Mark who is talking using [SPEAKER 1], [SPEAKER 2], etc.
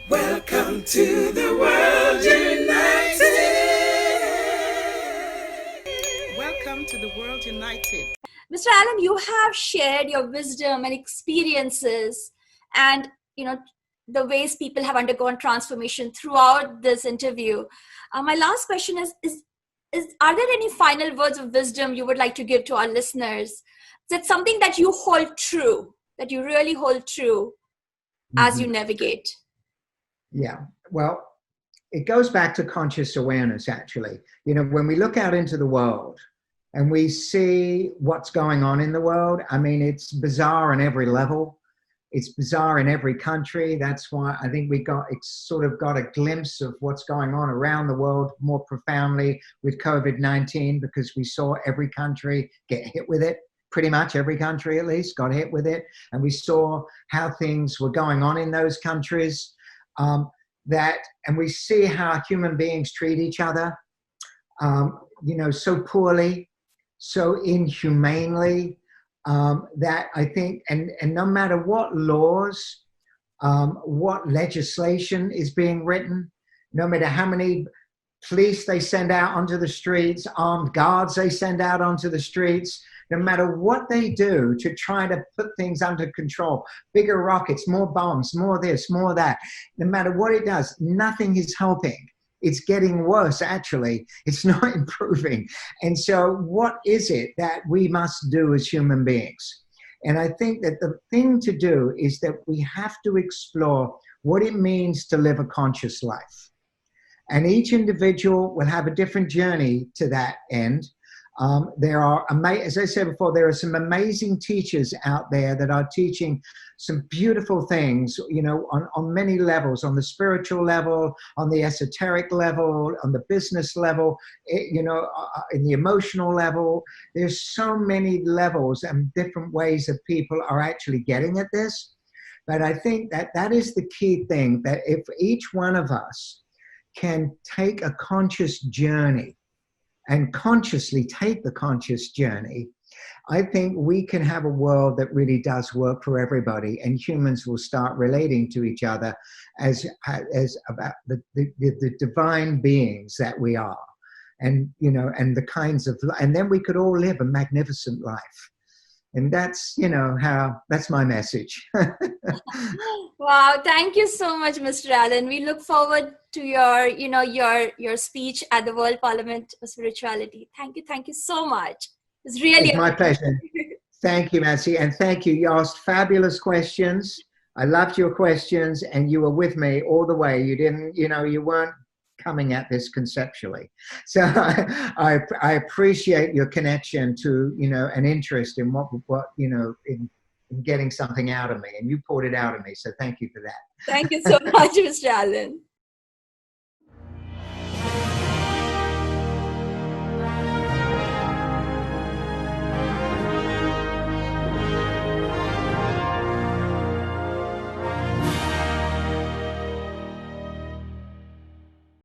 [SPEAKER 1] Welcome to the World United. Welcome to the World United.
[SPEAKER 2] Mr. Allen, you have shared your wisdom and experiences and, the ways people have undergone transformation throughout this interview. My last question is, are there any final words of wisdom you would like to give to our listeners? Is it something that you hold true, that you really hold true as you navigate?
[SPEAKER 3] Yeah, well, it goes back to conscious awareness, actually. When we look out into the world and we see what's going on in the world, I mean, it's bizarre on every level. It's bizarre in every country. That's why I think we got a glimpse of what's going on around the world more profoundly with COVID-19, because we saw every country get hit with it. Pretty much every country, at least, got hit with it. And we saw how things were going on in those countries. And we see how human beings treat each other, so poorly, so inhumanely, that I think, and no matter what laws, what legislation is being written, no matter how many police they send out onto the streets, armed guards they send out onto the streets, no matter what they do to try to put things under control, bigger rockets, more bombs, more this, more that, no matter what it does, nothing is helping. It's getting worse, actually. It's not improving. And so what is it that we must do as human beings? And I think that the thing to do is that we have to explore what it means to live a conscious life. And each individual will have a different journey to that end. There are, as I said before, there are some amazing teachers out there that are teaching some beautiful things, on many levels, on the spiritual level, on the esoteric level, on the business level, in the emotional level. There's so many levels and different ways that people are actually getting at this. But I think that is the key thing, that if each one of us can take a conscious journey and consciously take the conscious journey, I think we can have a world that really does work for everybody, and humans will start relating to each other as about the divine beings that we are, and and the kinds of, and then we could all live a magnificent life. And that's, that's my message.
[SPEAKER 2] Wow. Thank you so much, Mr. Allen. We look forward to your, your speech at the World Parliament of Spirituality. Thank you. Thank you so much. It's really
[SPEAKER 3] my pleasure. Thank you, Nancy. And thank you. You asked fabulous questions. I loved your questions, and you were with me all the way. You didn't, you weren't coming at this conceptually. So I appreciate your connection to, an interest in what in getting something out of me, and you poured it out of me. So thank you for that.
[SPEAKER 2] Thank you so much, Mr. Allen.